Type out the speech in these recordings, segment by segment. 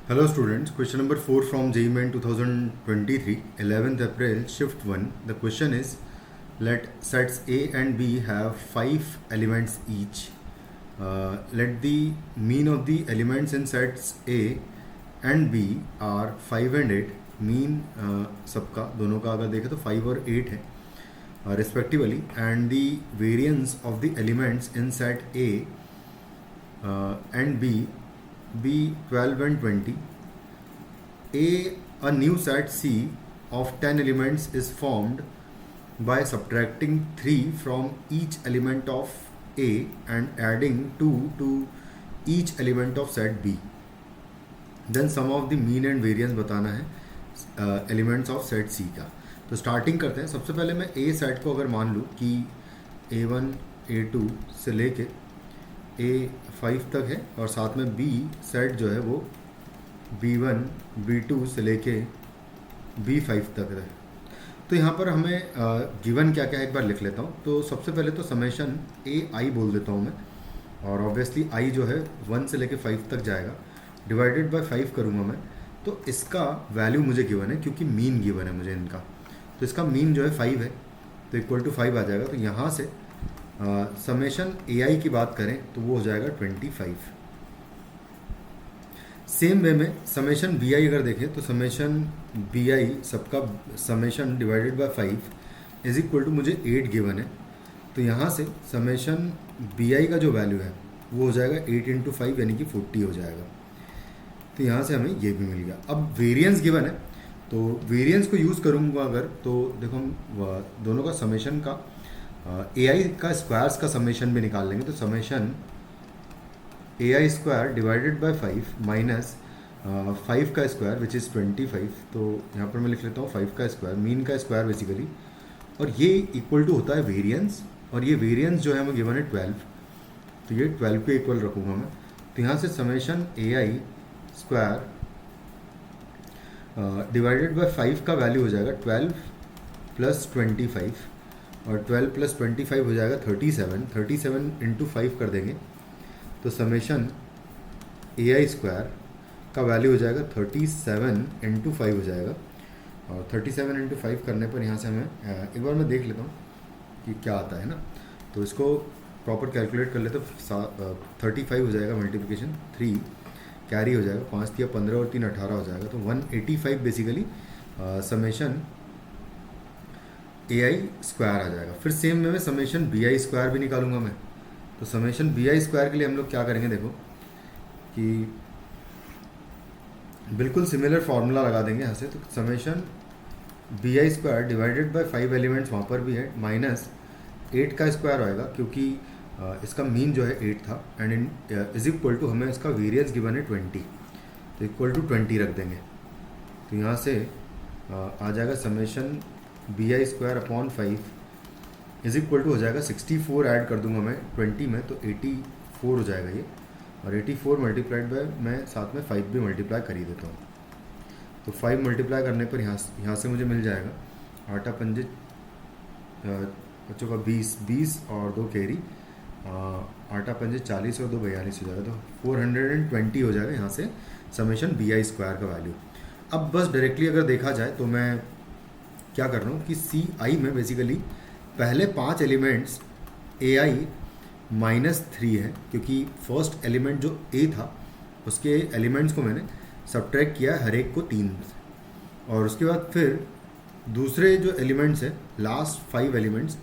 Hello students, question number 4 from JEE Main 2023, 11th April, shift 1. The question is, let sets A and B have 5 elements each. Let the mean of the elements in sets A and B are 5 and 8. Mean सबका दोनों का अगर देखें तो 5 और 8 है respectively, and the variance of the elements in set A and B be 12 and 20. A new set C of 10 elements is formed by subtracting 3 from each element of A and adding 2 to each element of set B. Then sum of the mean and variance बताना है elements of set C का. तो starting करते हैं. सबसे पहले मैं A set को अगर मान लूँ कि A1 A2 से लेके A5 तक है और साथ में B सेट जो है वो B1 B2 से लेके B5 तक है. तो यहाँ पर हमें गिवन क्या क्या है एक बार लिख लेता हूँ. तो सबसे पहले तो समेशन ए आई बोल देता हूँ मैं, और ऑब्वियसली आई जो है 1 से लेके 5 तक जाएगा, डिवाइडेड बाय 5 करूँगा मैं. तो इसका वैल्यू मुझे गिवन है क्योंकि मीन गिवन है मुझे इनका. तो इसका मीन जो है 5 है तो इक्वल टू 5 आ जाएगा. तो यहाँ से समेशन ए आई की बात करें तो वो हो जाएगा 25. सेम वे में समेशन बी आई अगर देखें तो समेशन बी आई सबका summation divided by 5 is equal to मुझे 8 गिवन है. तो यहाँ से समेशन बी आई का जो वैल्यू है वो हो जाएगा 8 इंटू 5 यानी कि 40 हो जाएगा. तो यहाँ से हमें ये भी मिल गया. अब वेरिएंस गिवन है तो वेरिएंस को यूज़ करूँगा अगर, तो देखो हम दोनों का समेशन का ए आई का स्क्वायर्स का समेशन भी निकाल लेंगे. तो summation A I square divided by 5 minus 5 का स्क्वायर विच इज़ 25. तो यहाँ पर मैं लिख लेता हूँ 5 का स्क्वायर, मीन का स्क्वायर बेसिकली, और ये इक्वल टू होता है वेरिएंस, और ये वेरिएंस जो है हमें गिवन है 12. तो ये 12 के इक्वल रखूँगा मैं. तो यहाँ से summation A I square divided by 5 का वैल्यू हो जाएगा 12 प्लस 25, और 12 प्लस 25 हो जाएगा 37. 37 इंटू 5 कर देंगे तो समेशन ए आई स्क्वायर का वैल्यू हो जाएगा 37 इंटू 5 हो जाएगा. और 37 इंटू 5 करने पर यहाँ से हमें एक बार मैं देख लेता हूँ कि क्या आता है ना. तो इसको प्रॉपर कैलकुलेट कर लेते तो 35 हो जाएगा, मल्टीप्लिकेशन 3 कैरी हो जाएगा, 5 या 15 और 3 18 हो जाएगा. तो 185 basically summation A I square आ जाएगा. फिर सेम में समेशन बी आई स्क्वायर भी निकालूंगा मैं. तो समेशन बी आई स्क्वायर के लिए हम लोग क्या करेंगे, देखो कि बिल्कुल सिमिलर फार्मूला लगा देंगे यहाँ से. तो summation B I square divided by 5 elements वहाँ पर भी है, माइनस 8 का स्क्वायर आएगा क्योंकि इसका मीन जो है 8 था, and N is equal to हमें इसका वेरिएंस गिवन है 20. तो इक्वल टू 20 रख देंगे. तो यहाँ से आ जाएगा summation B I square upon 5 is equal to हो जाएगा 64. ऐड कर दूंगा मैं 20 में तो 84 हो जाएगा ये, और 84 मल्टीप्लाइड बाय मैं साथ में 5 भी मल्टीप्लाई कर ही देता हूँ. तो 5 मल्टीप्लाई करने पर यहाँ से मुझे मिल जाएगा 8 पंजे बच्चों का 20 और 2 कैरी, 8 पंजे 40 और 2 42 हो जाएगा. तो 420 हो जाएगा यहाँ से समेशन बी आई स्क्वायर का वैल्यू. अब बस डायरेक्टली अगर देखा जाए तो मैं क्या कर रहा हूँ कि सी आई में बेसिकली पहले 5 एलिमेंट्स ए आई -3 है क्योंकि फर्स्ट एलिमेंट जो ए था उसके एलिमेंट्स को मैंने सब्ट्रैक्ट किया हर एक को 3, और उसके बाद फिर दूसरे जो एलिमेंट्स है लास्ट 5 एलिमेंट्स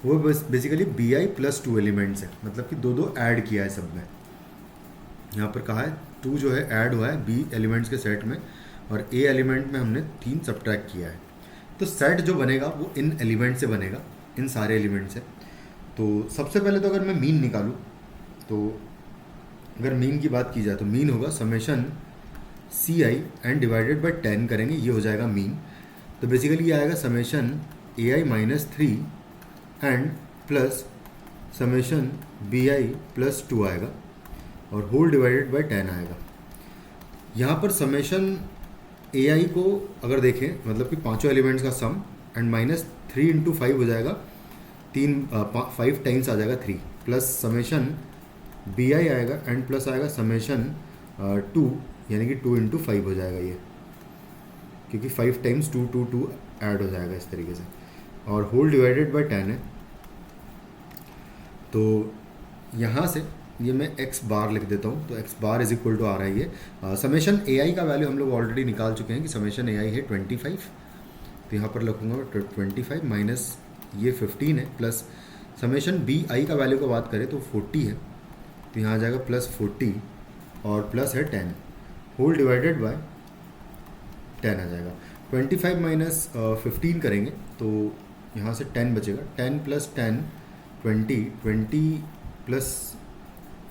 वो basically B I plus 2 elements है, मतलब कि 2 ऐड किया है सब में. यहाँ पर कहा है 2 जो है ऐड हुआ है बी एलिमेंट्स के सेट में, और ए एलिमेंट में हमने 3 सब्ट्रैक्ट किया है. तो सेट जो बनेगा वो इन एलिमेंट से बनेगा, इन सारे एलिमेंट से. तो सबसे पहले तो अगर मैं मीन निकालूँ तो अगर मीन की बात की जाए तो मीन होगा summation C I and divided by 10 करेंगे, ये हो जाएगा मीन. तो बेसिकली ये आएगा summation A I -3 and plus summation B I plus 2 आएगा, और होल डिवाइडेड बाय 10 आएगा. यहाँ पर समेशन ए आई को अगर देखें मतलब कि पांचों एलिमेंट्स का सम एंड -3 इंटू 5 हो जाएगा, 5 टाइम्स आ जाएगा 3, प्लस समेशन बी आई आएगा एंड प्लस आएगा समेशन 2, यानी कि 2 इंटू 5 हो जाएगा ये, क्योंकि 5 टाइम्स 2 2 2 ऐड हो जाएगा इस तरीके से, और होल डिवाइडेड बाय 10 है। तो यहाँ से ये मैं x बार लिख देता हूँ, तो x bar is equal to आ रहा है ये समेशन ए आई का वैल्यू हम लोग ऑलरेडी निकाल चुके हैं कि समेशन ए आई है 25, तो यहाँ पर लिखूँगा 25 माइनस ये 15 है, प्लस समेशन बी आई का वैल्यू का बात करें तो 40 है, तो यहाँ आ जाएगा प्लस 40 और प्लस है 10, होल डिवाइडेड बाय 10 आ जाएगा। 25 माइनस 15 करेंगे तो यहाँ से 10 बचेगा, 10 प्लस 10 20, 20 प्लस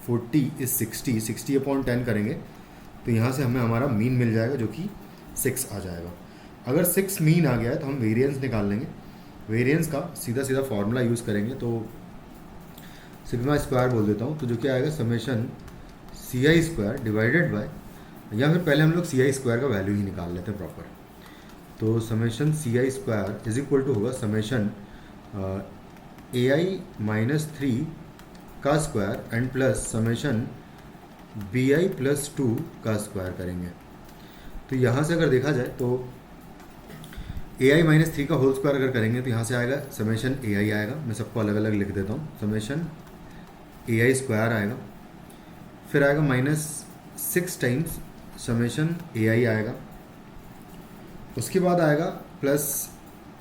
40 इज 60, 60 अपॉन 10 करेंगे तो यहाँ से हमें हमारा मीन मिल जाएगा जो कि 6 आ जाएगा। अगर 6 मीन आ गया है तो हम वेरिएंस निकाल लेंगे। वेरिएंस का सीधा सीधा फार्मूला यूज़ करेंगे, तो सिग्मा स्क्वायर बोल देता हूँ, तो जो क्या आएगा summation C I square divided by, या फिर पहले हम लोग सी आई स्क्वायर का वैल्यू ही निकाल लेते हैं प्रॉपर। तो summation C I square is equal to होगा समेशन ए आई माइनस 3 का square and plus summation B I plus 2 का स्क्वायर करेंगे। तो यहाँ से अगर देखा जाए तो ए आई माइनस 3 का होल स्क्वायर अगर करेंगे तो यहाँ से आएगा समेशन ए आई आएगा, मैं सबको अलग अलग लिख देता हूँ, समेशन ए आई स्क्वायर आएगा, फिर आएगा माइनस 6 टाइम्स समेशन ए आई आएगा, उसके बाद आएगा प्लस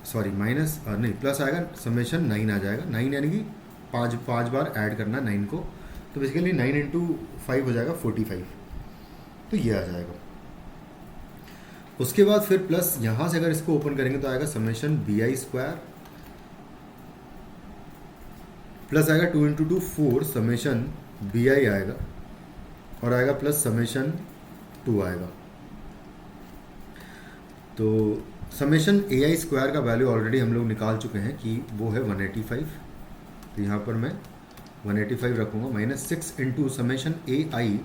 सॉरी माइनस नहीं प्लस आएगा समेशन 9 आ जाएगा, 9 यानी कि पाँच बार ऐड करना 9 को, तो बेसिकली 9 इंटू 5 हो जाएगा 45, तो ये आ जाएगा। उसके बाद फिर प्लस यहाँ से अगर इसको ओपन करेंगे तो आएगा summation B I square, plus आएगा 2 इंटू 2 4 समेशन बी आई आएगा, और आएगा प्लस समेशन 2 आएगा। तो समेशन ए आई स्क्वायर का वैल्यू ऑलरेडी हम लोग निकाल चुके हैं कि वो है 185, तो यहाँ पर मैं 185 रखूँगा, minus 6 into summation A I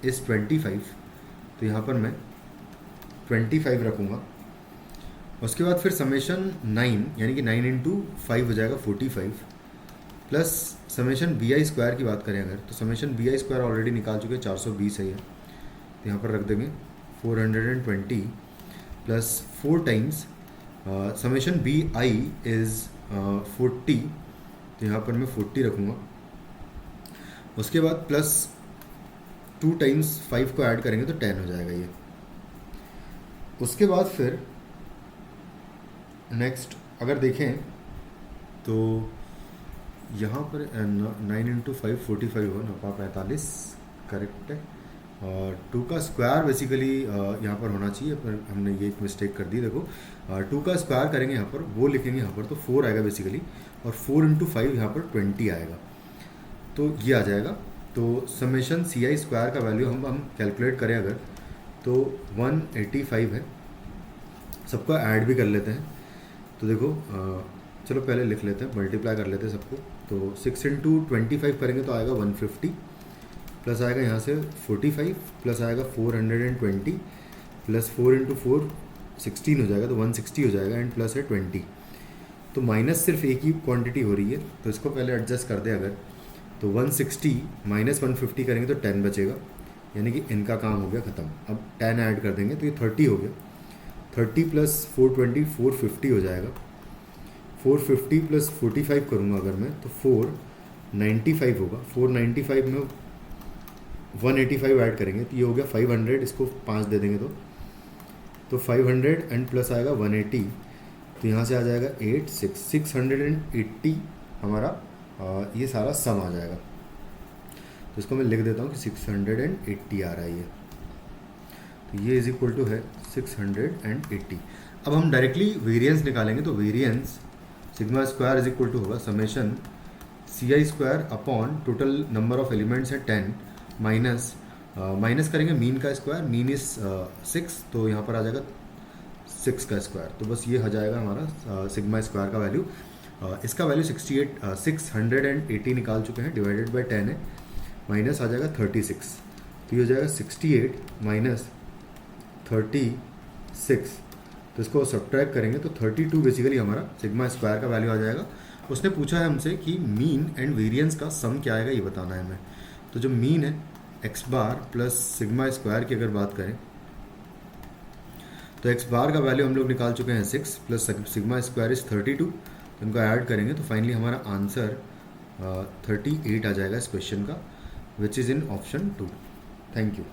is 25, तो यहाँ पर मैं 25 रखूँगा। उसके बाद फिर समेशन 9 यानी कि 9 इंटू 5 हो जाएगा 45, plus summation B I square की बात करें अगर तो summation B I square already निकाल चुके हैं 420 है ये, तो यहाँ पर रख देंगे 420 plus 4 times summation B I is 40, तो यहाँ पर मैं 40 रखूँगा। उसके बाद प्लस 2 टाइम्स 5 को ऐड करेंगे तो 10 हो जाएगा ये। उसके बाद फिर नेक्स्ट अगर देखें तो यहाँ पर 9 इंटू 5 45 हो ना, 45 करेक्ट है, और 2 का स्क्वायर बेसिकली यहाँ पर होना चाहिए, पर हमने ये एक मिस्टेक कर दी। देखो 2 का स्क्वायर करेंगे यहाँ पर, वो लिखेंगे यहाँ पर तो 4 आएगा बेसिकली, और 4 इंटू 5 यहाँ पर 20 आएगा, तो ये आ जाएगा। तो समेशन सी आई स्क्वायर का वैल्यू हम कैलकुलेट करें अगर तो 185 है, सबको ऐड भी कर लेते हैं। तो देखो चलो पहले लिख लेते हैं, मल्टीप्लाई कर लेते हैं सबको, तो 6 इंटू 25 करेंगे तो आएगा 150, प्लस आएगा यहाँ से 45, प्लस आएगा 420, प्लस 4 इंटू 4 16 हो जाएगा, तो 160 हो जाएगा, एंड प्लस है 20। तो माइनस सिर्फ एक ही क्वांटिटी हो रही है, तो इसको पहले एडजस्ट कर दे अगर, तो 160 माइनस 150 करेंगे तो 10 बचेगा, यानी कि इनका काम हो गया ख़त्म। अब 10 ऐड कर देंगे तो ये 30 हो गया, 30 प्लस 420 450 हो जाएगा, 450 प्लस 45 करूँगा अगर मैं तो 495 होगा, 495 में 185 ऐड करेंगे तो ये हो गया 500, इसको 5 दे देंगे तो 500 एंड प्लस आएगा 180, तो यहाँ से आ जाएगा 680 हमारा ये सारा सम आ जाएगा। तो इसको मैं लिख देता हूँ कि 680 आ रहा है ये, तो ये इज इक्वल टू है 680। अब हम डायरेक्टली वेरिएंस निकालेंगे, तो variance sigma square is equal to होगा summation C I square upon total number of elements है 10 माइनस माइनस करेंगे मीन का स्क्वायर, मीन इज 6, तो यहाँ पर आ जाएगा 6 का स्क्वायर, तो बस ये हो जाएगा हमारा सिग्मा स्क्वायर का वैल्यू। इसका वैल्यू 680 निकाल चुके हैं, डिवाइडेड बाय 10 है, माइनस आ जाएगा 36, तो ये हो जाएगा 68 माइनस 36, तो इसको सब्ट्रैक्ट करेंगे तो 32 बेसिकली हमारा सिग्मा स्क्वायर का वैल्यू आ जाएगा। उसने पूछा है हमसे कि मीन एंड वेरिएंस का सम क्या आएगा, ये बताना है हमें। तो जो मीन है एक्स बार प्लस सिग्मा स्क्वायर की अगर बात करें तो एक्स बार का वैल्यू हम लोग निकाल चुके हैं 6 प्लस सिग्मा स्क्वायर इज 32, तो इनको ऐड करेंगे तो फाइनली हमारा आंसर 38 आ जाएगा इस क्वेश्चन का, which is in option 2। Thank you.